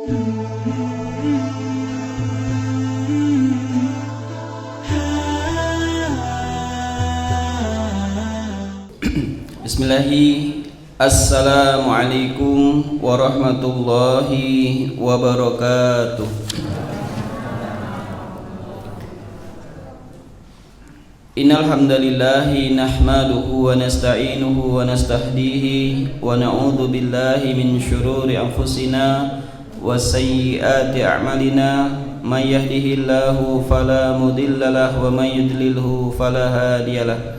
Bismillahi. Assalamualaikum warahmatullahi wabarakatuh. Innal hamdalillahi nahmaduhu wa nasta'inuhu wa nastahdihi wa na'udzu billahi min shururi anfusina wa sayyiati a'malina. May yahdihillahu fala mudilla lahu wa may yudlilhu fala hadiyalah.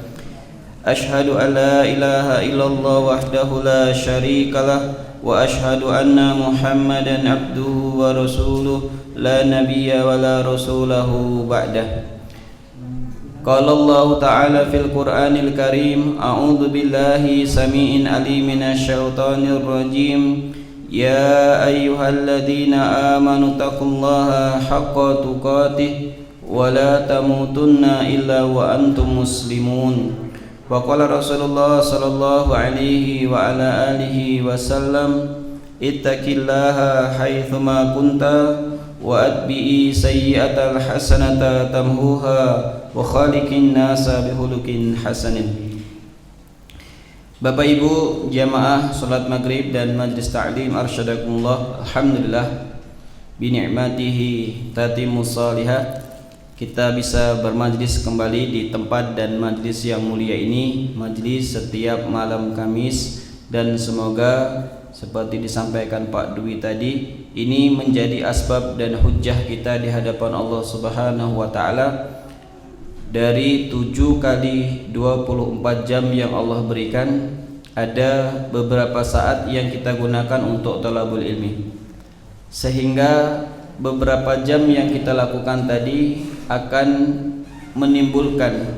Ashhadu an la ilaha illallah wahdahu la syarika lah wa ashhadu anna Muhammadan abduhu wa rasuluh la nabiyya wa la rasulahu ba'dah. Qala Allah ta'ala fil Qur'anil Karim, a'udzu billahi samii'in alim minasy syaithanir rajim. Ya ayyuhalladzina amanu taqullaha haqqa tuqatih wa la tamutunna illa wa antum muslimun. Wa qala Rasulullah sallallahu alaihi wa ala alihi wasallam, ittaqillaha haitsuma kunta wa atbi'i sayyi'atal hasanata tamhuha wa khaliqin nasa bihulukin hasanin. Bapak Ibu jamaah salat maghrib dan majlis ta'lim arsyadakumullah, alhamdulillah bi ni'matihi tatimmus shalihat. Kita bisa bermajlis kembali di tempat dan majlis yang mulia ini, majlis setiap malam Kamis, dan semoga seperti disampaikan Pak Dwi tadi, ini menjadi asbab dan hujjah kita di hadapan Allah Subhanahu wa taala. Dari 7 kali 24 jam yang Allah berikan, ada beberapa saat yang kita gunakan untuk thalabul ilmi, sehingga beberapa jam yang kita lakukan tadi akan menimbulkan,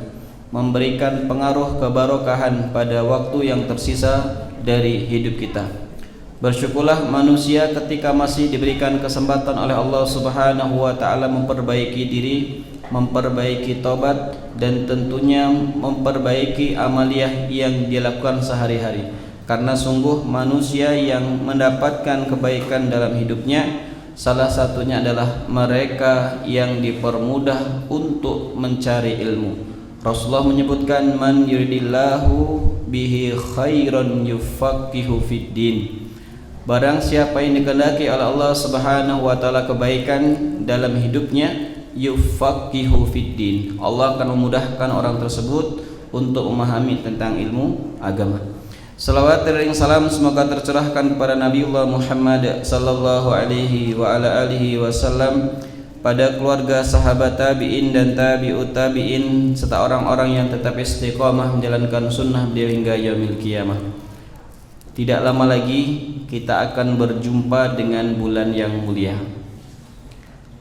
memberikan pengaruh kebarokahan pada waktu yang tersisa dari hidup kita. Bersyukurlah manusia ketika masih diberikan kesempatan oleh Allah Subhanahu wa taala memperbaiki diri, memperbaiki taubat, dan tentunya memperbaiki amaliyah yang dilakukan sehari-hari. Karena sungguh manusia yang mendapatkan kebaikan dalam hidupnya, salah satunya adalah mereka yang dipermudah untuk mencari ilmu. Rasulullah menyebutkan, man yuridillahu bihi khairan yufaqihu fid din. Barang siapa yang dikehendaki oleh Allah Subhanahu wa taala kebaikan dalam hidupnya, yufaqihu fid din, Allah akan memudahkan orang tersebut untuk memahami tentang ilmu agama. Salawat dan salam semoga tercurahkan kepada Nabiullah Muhammad sallallahu alaihi wa ala alihi wasallam, pada keluarga, sahabat tabi'in dan tabi'ut tabi'in, serta orang-orang yang tetap istiqamah menjalankan sunnah beliau hingga yaumil qiyamah. Tidak lama lagi kita akan berjumpa dengan bulan yang mulia,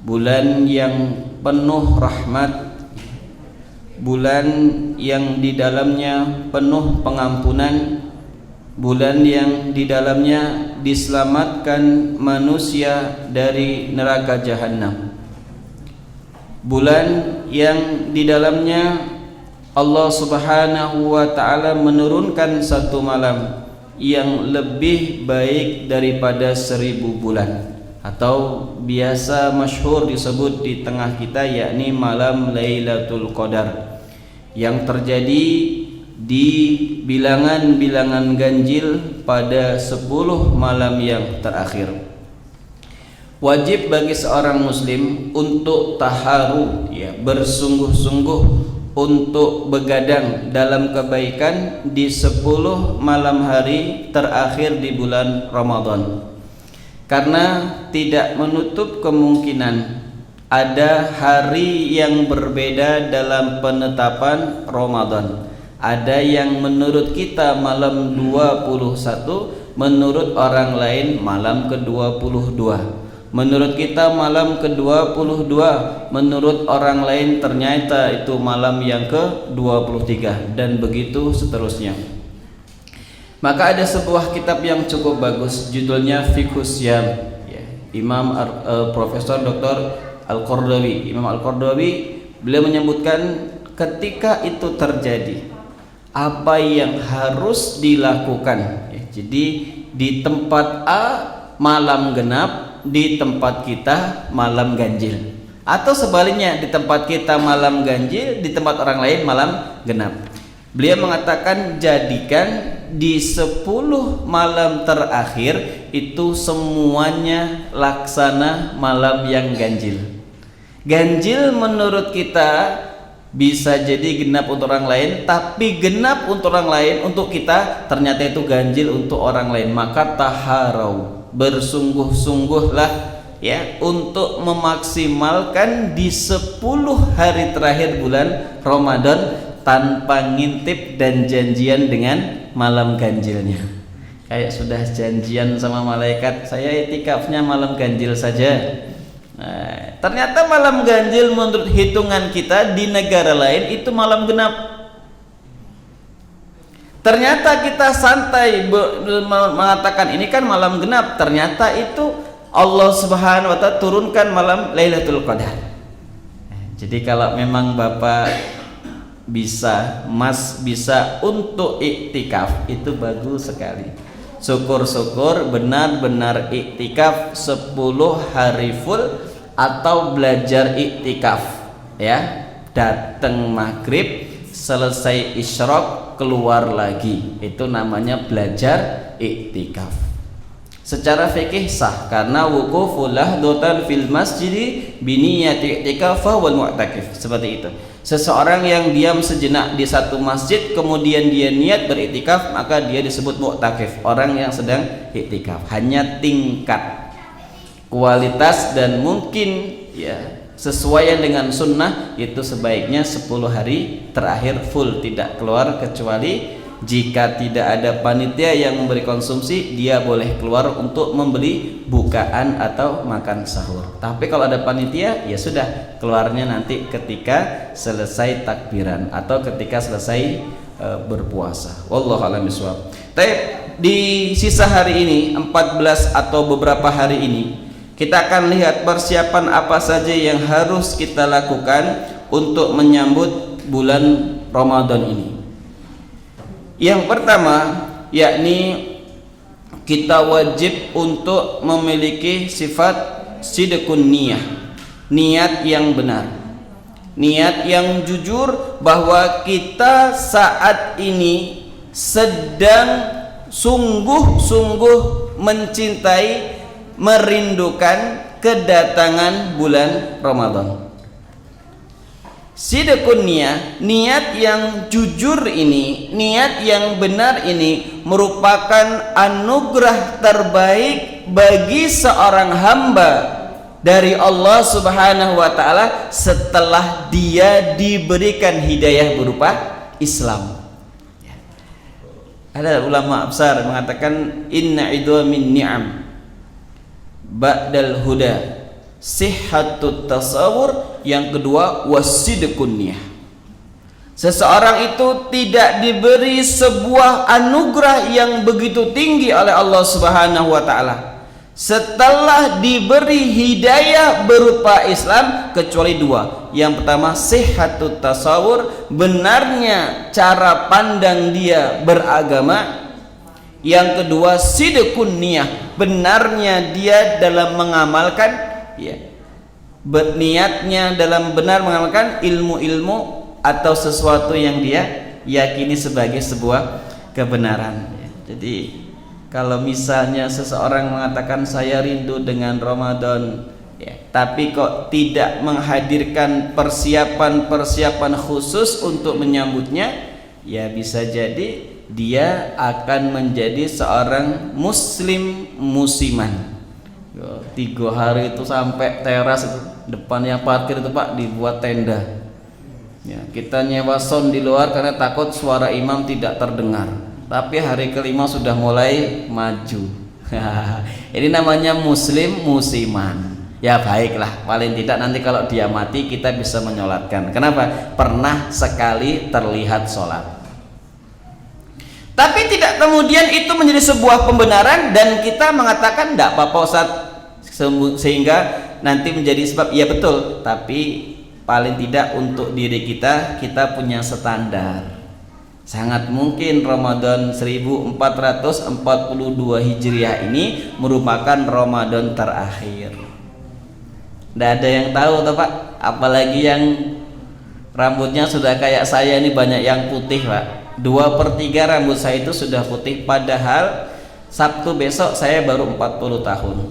bulan yang penuh rahmat, bulan yang di dalamnya penuh pengampunan, bulan yang di dalamnya diselamatkan manusia dari neraka jahanam, bulan yang di dalamnya Allah Subhanahu wa taala menurunkan satu malam yang lebih baik daripada 1000 bulan, atau biasa masyhur disebut di tengah kita, yakni malam Lailatul Qadar, yang terjadi di bilangan-bilangan ganjil pada 10 malam yang terakhir. Wajib bagi seorang muslim untuk taharu, bersungguh-sungguh untuk begadang dalam kebaikan di 10 malam hari terakhir di bulan Ramadan, karena tidak menutup kemungkinan ada hari yang berbeda dalam penetapan Ramadan. Ada yang menurut kita malam 21, menurut orang lain malam ke-22. Menurut kita malam ke-22, menurut orang lain ternyata itu malam yang ke-23, dan begitu seterusnya. Maka ada sebuah kitab yang cukup bagus, judulnya Fiqhus Syam, Imam Profesor Dr. Al-Qardawi. Imam Al-Qardawi, beliau menyebutkan ketika itu terjadi, apa yang harus dilakukan. Jadi di tempat A malam genap, di tempat kita malam ganjil. Atau sebaliknya, di tempat kita malam ganjil, di tempat orang lain malam genap. Beliau mengatakan jadikan di 10 malam terakhir itu semuanya laksana malam yang ganjil. Ganjil menurut kita bisa jadi genap untuk orang lain, tapi genap untuk orang lain, untuk kita ternyata itu ganjil untuk orang lain. Maka taharau, bersungguh-sungguhlah ya untuk memaksimalkan di 10 hari terakhir bulan Ramadan tanpa ngintip dan janjian dengan malam ganjilnya. Kayak sudah janjian sama malaikat, saya itikafnya malam ganjil saja. Nah, ternyata malam ganjil menurut hitungan kita di negara lain itu malam genap. Ternyata kita santai mengatakan ini kan malam genap, ternyata itu Allah Subhanahu wa ta'ala turunkan malam Lailatul Qadar. Jadi kalau memang Bapak bisa, Mas bisa untuk iktikaf, itu bagus sekali. Syukur-syukur benar-benar iktikaf 10 hari full atau belajar iktikaf ya, datang maghrib selesai isyraq keluar lagi, itu namanya belajar iktikaf. Secara fikih sah karena wuquful lahdatan fil masjid biniyati i'tikaf wal mu'takif, seperti itu. Seseorang yang diam sejenak di satu masjid kemudian dia niat beriktikaf, maka dia disebut mu'takif, orang yang sedang iktikaf. Hanya tingkat kualitas dan mungkin ya sesuai dengan sunnah itu sebaiknya 10 hari terakhir full, tidak keluar, kecuali jika tidak ada panitia yang memberi konsumsi, dia boleh keluar untuk membeli bukaan atau makan sahur. Tapi kalau ada panitia ya sudah, keluarnya nanti ketika selesai takbiran atau ketika selesai berpuasa. Wallahu a'lam bishawab. Di sisa hari ini 14 atau beberapa hari ini kita akan lihat persiapan apa saja yang harus kita lakukan untuk menyambut bulan Ramadan ini. Yang pertama yakni kita wajib untuk memiliki sifat sidqun niyah, niat yang benar, niat yang jujur bahwa kita saat ini sedang sungguh-sungguh mencintai, merindukan kedatangan bulan Ramadan. Sidqun niyah, niat yang jujur ini, niat yang benar ini merupakan anugerah terbaik bagi seorang hamba dari Allah Subhanahu wa ta'ala setelah dia diberikan hidayah berupa Islam. Ada ulama besar mengatakan inna idhamin ni'am ba'dal huda sihhatut tasawur. Yang kedua wasidqun niyah. Seseorang itu tidak diberi sebuah anugerah yang begitu tinggi oleh Allah Subhanahu wa ta'ala setelah diberi hidayah berupa Islam kecuali dua. Yang pertama sihhatut tasawur, benarnya cara pandang dia beragama. Yang kedua sidqun niyah, benarnya dia dalam mengamalkan ya, berniatnya dalam benar mengamalkan ilmu-ilmu atau sesuatu yang dia yakini sebagai sebuah kebenaran. Jadi kalau misalnya seseorang mengatakan saya rindu dengan Ramadan ya, tapi kok tidak menghadirkan persiapan-persiapan khusus untuk menyambutnya, ya bisa jadi dia akan menjadi seorang muslim musiman. 3 hari itu sampai teras itu depan yang parkir itu Pak dibuat tenda ya, kita nyewa sound di luar karena takut suara imam tidak terdengar, tapi hari kelima sudah mulai maju. Ini namanya muslim musiman. Ya baiklah, paling tidak nanti kalau dia mati kita bisa menyolatkan. Kenapa? Pernah sekali terlihat sholat. Tapi tidak kemudian itu menjadi sebuah pembenaran dan kita mengatakan tidak apa-apa Ustaz, sehingga nanti menjadi sebab. Ya betul, tapi paling tidak untuk diri kita punya standar. Sangat mungkin Ramadan 1442 Hijriah ini merupakan Ramadan terakhir. Tidak ada yang tahu toh Pak, apalagi yang rambutnya sudah kayak saya ini banyak yang putih Pak. 2/3 rambut saya itu sudah putih, padahal Sabtu besok saya baru 40 tahun.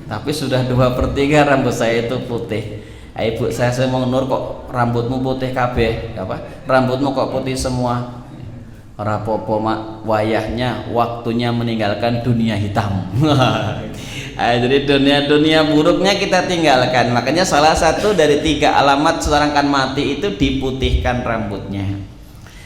Tapi sudah 2/3 rambut saya itu putih. Ibu saya mau Nur, kok rambutmu putih kabeh? Apa? Rambutmu kok putih semua? Ora popo mak, wayahnya waktunya meninggalkan dunia hitam. Jadi dunia buruknya kita tinggalkan. Makanya salah satu dari 3 alamat seorang akan mati itu diputihkan rambutnya.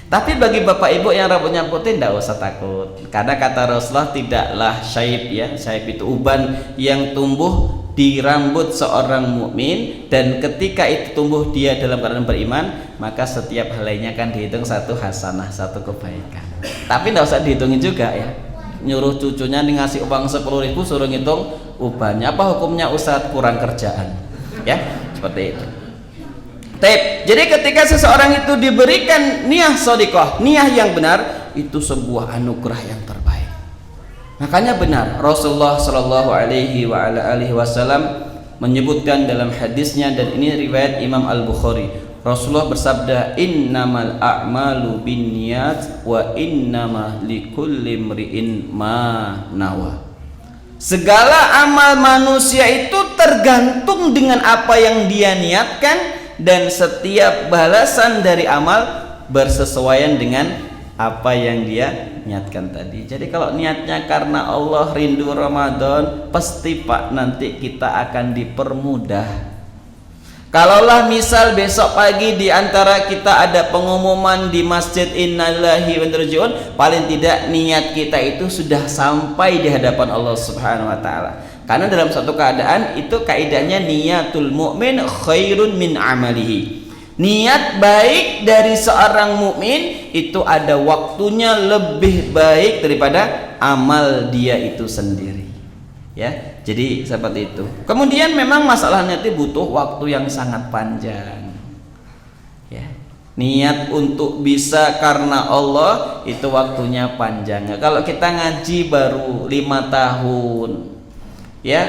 Tapi bagi bapak ibu yang rambutnya putih tidak usah takut, karena kata Rasulullah tidaklah syaib ya, syaib itu uban yang tumbuh di rambut seorang mukmin, dan ketika itu tumbuh dia dalam keadaan beriman, maka setiap helainya akan dihitung satu hasanah, satu kebaikan. Tapi tidak usah dihitungin juga ya, nyuruh cucunya ngasih uang 10.000 suruh ngitung ubannya. Apa hukumnya Ustadz? Kurang kerjaan ya, seperti itu. Jadi ketika seseorang itu diberikan niyah shodiqah, niyah yang benar, itu sebuah anugerah yang terbaik. Makanya benar Rasulullah Shallallahu Alaihi Wasallam menyebutkan dalam hadisnya, dan ini riwayat Imam Al-Bukhari. Rasulullah bersabda, innamal a'malu binniyat wa innama likulli imri'in ma nawa. Segala amal manusia itu tergantung dengan apa yang dia niatkan, dan setiap balasan dari amal bersesuaian dengan apa yang dia niatkan tadi. Jadi kalau niatnya karena Allah rindu Ramadan, pasti Pak nanti kita akan dipermudah. Kalaulah misal besok pagi di antara kita ada pengumuman di masjid innalillahi wa inna ilaihi raji'un, paling tidak niat kita itu sudah sampai di hadapan Allah Subhanahu wa taala. Karena dalam suatu keadaan itu kaidahnya niyatul mu'min khairun min amalihi. Niat baik dari seorang mukmin itu ada waktunya lebih baik daripada amal dia itu sendiri. Ya, jadi seperti itu. Kemudian memang masalahnya itu butuh waktu yang sangat panjang. Ya. Niat untuk bisa karena Allah itu waktunya panjang. Kalau kita ngaji baru 5 tahun, ya,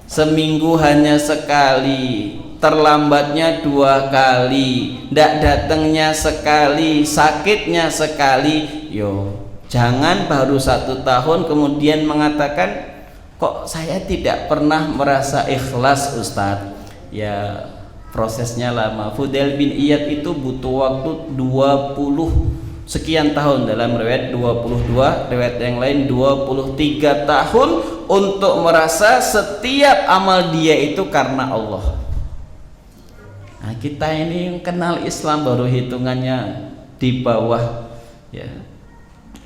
seminggu hanya sekali, terlambatnya 2 kali, ndak datangnya sekali, sakitnya sekali. Yo, jangan baru 1 tahun kemudian mengatakan, kok saya tidak pernah merasa ikhlas Ustadz. Ya, prosesnya lama. Fudail bin Iyad itu butuh waktu 20 sekian tahun, dalam riwayat 22, riwayat yang lain 23 tahun untuk merasa setiap amal dia itu karena Allah. Nah, kita ini yang kenal Islam baru hitungannya di bawah ya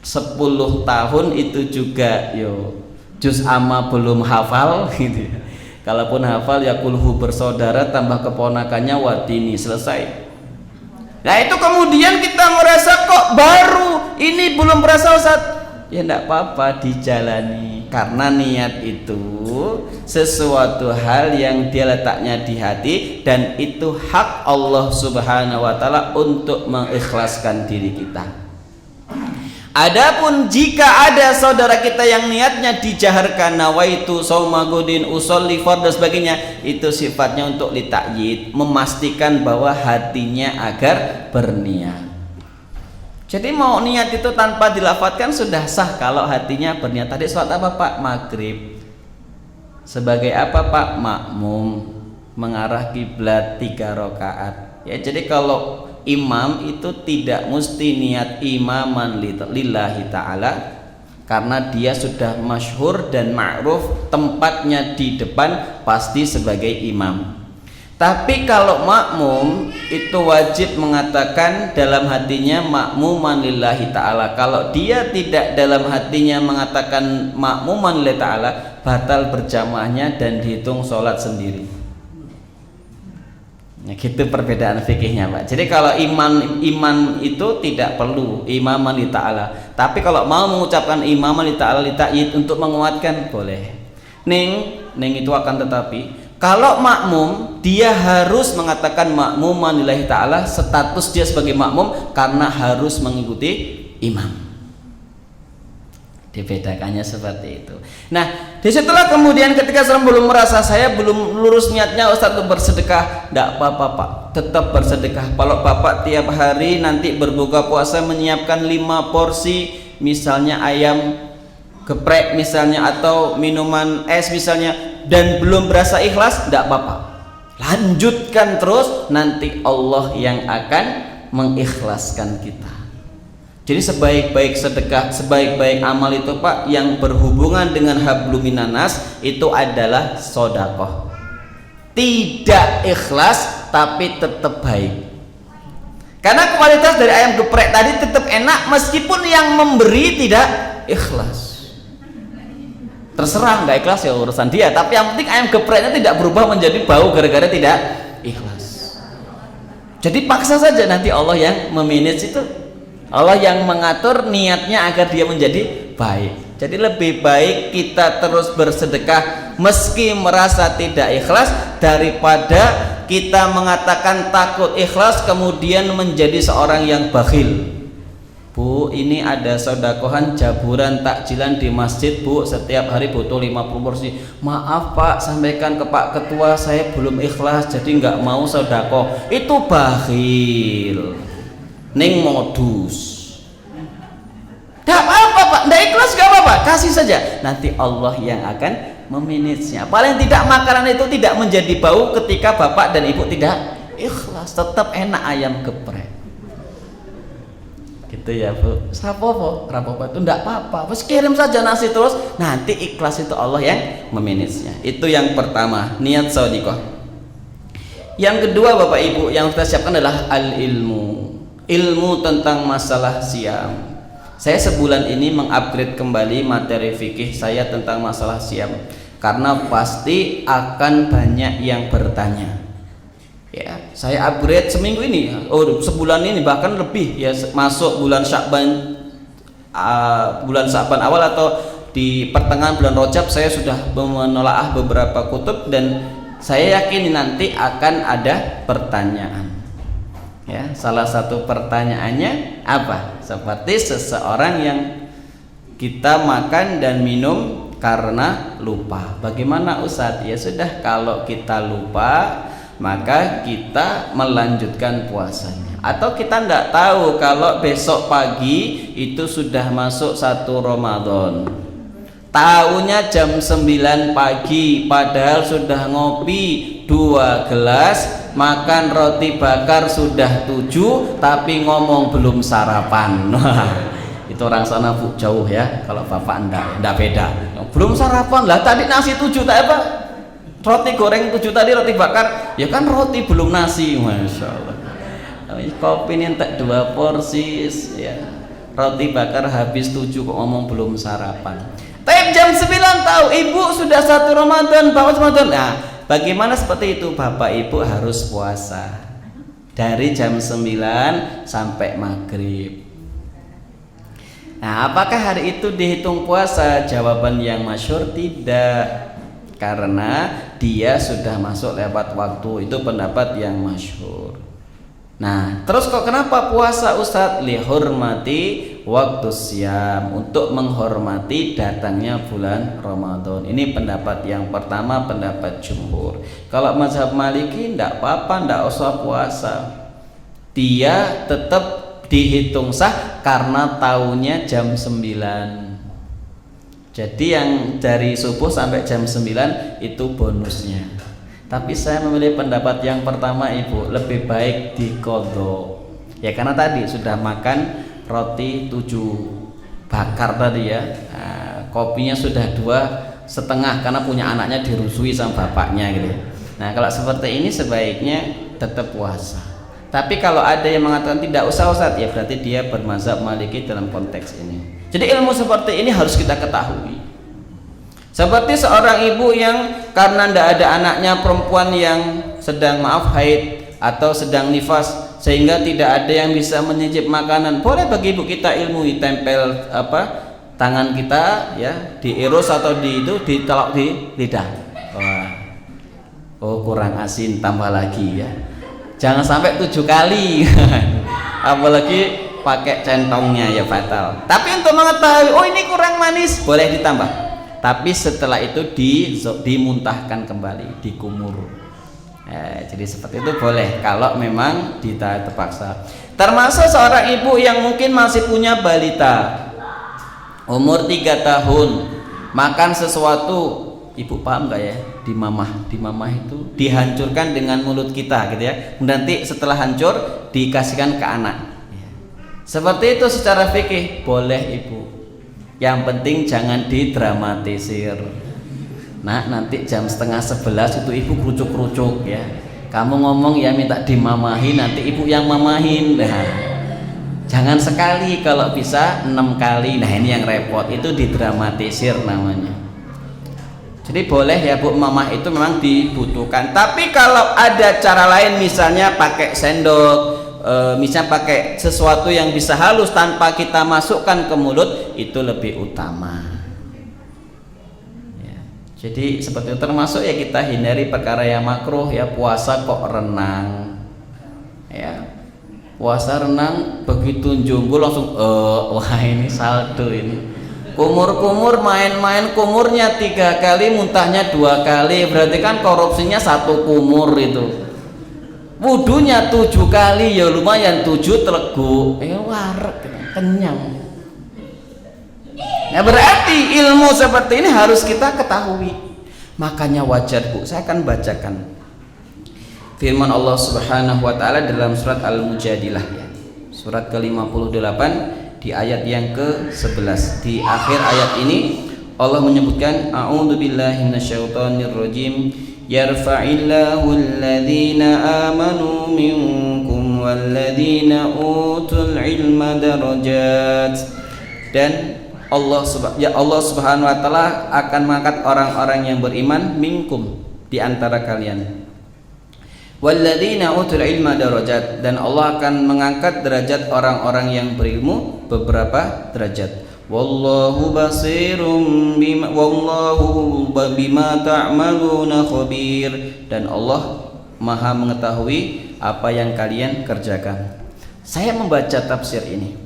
10 tahun itu juga yo juz amma belum hafal gitu ya. Kalaupun hafal ya kulhu bersaudara tambah keponakannya watini, selesai. Nah itu kemudian kita merasa kok baru ini belum berasa Ustaz. Ya enggak apa-apa, dijalani, karena niat itu sesuatu hal yang dia letaknya di hati, dan itu hak Allah Subhanahu wa taala untuk mengikhlaskan diri kita. Adapun jika ada saudara kita yang niatnya dijaharkan, nawaitu shauma ghadin usolli fardhu dan sebagainya, itu sifatnya untuk litakyid, memastikan bahwa hatinya agar berniat. Jadi mau niat itu tanpa dilafadzkan sudah sah kalau hatinya berniat. Tadi sholat apa Pak? Maghrib. Sebagai apa Pak? Makmum, mengarah kiblat 3 rakaat. Ya, jadi kalau imam itu tidak mesti niat imaman lillahi ta'ala, karena dia sudah masyhur dan ma'ruf tempatnya di depan pasti sebagai imam. Tapi kalau makmum itu wajib mengatakan dalam hatinya makmuman lillahi ta'ala. Kalau dia tidak dalam hatinya mengatakan makmuman lillahi ta'ala, batal berjamaahnya dan dihitung sholat sendiri. Ya, gitu perbedaan fikihnya Pak. Jadi kalau iman itu tidak perlu imaman li ta'ala. Tapi kalau mau mengucapkan imaman li ta'ala li ta'yid untuk menguatkan boleh. Ning itu akan tetapi Kalau makmum, dia harus mengatakan makmuman lillahi ta'ala, status dia sebagai makmum karena harus mengikuti imam. Dibedakannya seperti itu. Nah, disitulah kemudian ketika seorang belum merasa saya belum lurus niatnya Ustaz untuk bersedekah, tidak apa-apa Pak, tetap bersedekah. Kalau Bapak tiap hari nanti berbuka puasa menyiapkan 5 porsi, misalnya ayam geprek misalnya, atau minuman es misalnya, dan belum berasa ikhlas, tidak apa-apa, lanjutkan terus, nanti Allah yang akan mengikhlaskan kita. Jadi sebaik-baik sedekah, sebaik-baik amal itu Pak, yang berhubungan dengan hablum minanas itu adalah sodakoh. Tidak ikhlas tapi tetap baik. Karena kualitas dari ayam geprek tadi tetap enak meskipun yang memberi tidak ikhlas. Terserah, nggak ikhlas ya urusan dia, tapi yang penting ayam gepreknya tidak berubah menjadi bau gara-gara tidak ikhlas. Jadi paksa saja, nanti Allah yang memanage itu, Allah yang mengatur niatnya agar dia menjadi baik. Jadi lebih baik kita terus bersedekah meski merasa tidak ikhlas daripada kita mengatakan takut ikhlas kemudian menjadi seorang yang bakhil. Bu, ini ada sodakohan jaburan takjilan di masjid Bu, setiap hari butuh 50 porsi. Maaf Pak, sampaikan ke Pak Ketua saya belum ikhlas jadi nggak mau sodakoh. Itu bakhil, ning modus. Gak apa-apa Pak, nggak ikhlas gak apa-apa, kasih saja, nanti Allah yang akan memanagenya. Paling tidak makanan itu tidak menjadi bau ketika Bapak dan Ibu tidak ikhlas, tetap enak ayam geprek. Gitu ya Bu, rapopo itu enggak apa-apa, terus kirim saja nasi terus, nanti ikhlas itu Allah yang memanagenya. Itu yang pertama, niat shodiqah. Yang kedua Bapak Ibu yang kita siapkan adalah ilmu tentang masalah siam. Saya sebulan ini mengupgrade kembali materi fikih saya tentang masalah siam karena pasti akan banyak yang bertanya. Ya, saya upgrade seminggu ini, sebulan ini bahkan lebih ya, masuk bulan Sya'ban, bulan Sya'ban awal atau di pertengahan bulan Rajab saya sudah menelaah beberapa kutub dan saya yakin nanti akan ada pertanyaan. Ya, salah satu pertanyaannya apa? Seperti seseorang yang kita makan dan minum karena lupa. Bagaimana Ustadz? Ya sudah, kalau kita lupa maka kita melanjutkan puasanya. Atau kita tidak tahu kalau besok pagi itu sudah masuk 1 Ramadan. Tahunya jam 9 pagi padahal sudah ngopi 2 gelas, makan roti bakar sudah 7 tapi ngomong belum sarapan. Itu orang sana Bu, jauh ya, kalau Bapak enggak beda, belum sarapan lah, tadi nasi 7 tak apa, roti goreng 7 tadi, roti bakar ya kan roti belum nasi. Masya Allah, kopi ini tak 2 porsi ya, roti bakar habis 7 kok ngomong belum sarapan. Tapi jam 9 tahu Ibu sudah 1 Ramadan, Bapak Ramadan. Nah, bagaimana seperti itu? Bapak Ibu harus puasa dari jam 9 sampai maghrib. Nah, apakah hari itu dihitung puasa? Jawaban yang masyhur tidak, karena dia sudah masuk lewat waktu. Itu pendapat yang masyhur. Nah, terus kok kenapa puasa Ustadz? Lihurmati waktu siam, untuk menghormati datangnya bulan Ramadan. Ini pendapat yang pertama, pendapat jumhur. Kalau mazhab Maliki tidak apa-apa, tidak usah puasa, dia tetap dihitung sah karena tahunya jam 9. Jadi yang dari subuh sampai jam 9 itu bonusnya. Tapi saya memilih pendapat yang pertama Ibu, lebih baik diqodho. Ya karena tadi sudah makan roti 7 bakar tadi ya, nah, kopinya sudah 2,5 karena punya anaknya dirusui sama bapaknya gitu. Nah kalau seperti ini sebaiknya tetap puasa. Tapi kalau ada yang mengatakan tidak usah Ustaz, ya berarti dia bermazhab Maliki dalam konteks ini. Jadi ilmu seperti ini harus kita ketahui. Seperti seorang ibu yang karena tidak ada anaknya perempuan yang sedang haid atau sedang nifas sehingga tidak ada yang bisa menyicip makanan, boleh bagi ibu kita ilmu, tempel tangan kita ya, diirus atau ditelok di lidah. Wah. Oh kurang asin, tambah lagi ya. Jangan sampai 7 kali. Apalagi pakai centongnya ya fatal. Tapi untuk mengetahui oh ini kurang manis boleh ditambah. Tapi setelah itu dimuntahkan kembali, dikumur. Jadi seperti itu boleh kalau memang terpaksa. Termasuk seorang ibu yang mungkin masih punya balita umur 3 tahun makan sesuatu, ibu paham nggak ya? Di mamah itu dihancurkan dengan mulut kita gitu ya. Nanti setelah hancur dikasihkan ke anak. Seperti itu secara fikih boleh ibu. Yang penting jangan didramatisir. Nah nanti jam 10:30 itu ibu kerucuk-kerucuk ya. Kamu ngomong ya minta dimamahin, nanti ibu yang mamahin. Nah, jangan sekali, kalau bisa 6 kali. Nah ini yang repot, itu didramatisir namanya. Jadi boleh ya bu, mamah itu memang dibutuhkan. Tapi kalau ada cara lain, misalnya pakai sendok, misalnya pakai sesuatu yang bisa halus tanpa kita masukkan ke mulut, itu lebih utama. Jadi seperti itu, termasuk ya kita hindari perkara yang makruh ya. Puasa kok renang ya, puasa renang begitu jumbo langsung wah ini saldo ini. Kumur-kumur, main-main kumurnya 3 kali, muntahnya 2 kali, berarti kan korupsinya 1 kumur itu. Wudunya 7 kali ya lumayan, 7 telegu warak kenyang. Nah berarti ilmu seperti ini harus kita ketahui. Makanya wajar bu, saya akan bacakan firman Allah Subhanahu wa taala dalam surat Al-Mujadilah ya. Surat ke-58 di ayat yang ke-11. Di akhir ayat ini Allah menyebutkan a'udzubillahi minasyaitonirrajim, yarfa'illahu alladhina amanu minkum walladzina utul ilma darajat. Dan Allah Subhanahu wa taala akan mengangkat orang-orang yang beriman minkum, di antara kalian. Walladzina utul ilma darajat, dan Allah akan mengangkat derajat orang-orang yang berilmu beberapa derajat. Wallahu basirum bima ta'maluna khabir, dan Allah Maha mengetahui apa yang kalian kerjakan. Saya membaca tafsir ini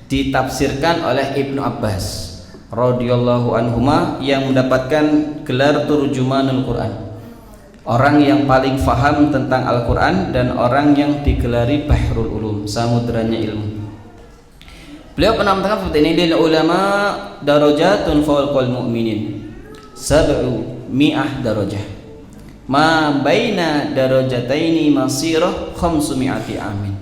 ditafsirkan oleh Ibnu Abbas radhiyallahu anhuma yang mendapatkan gelar turjumanul Quran, orang yang paling faham tentang Al-Quran dan orang yang digelari Bahrul Ulum, samudranya ilmu. Beliau pernah mengatakan seperti ini, lil ulama darajatun fawqal mu'minin sab'u mi'ah darajah ma baina darajataini masirah 500 amin.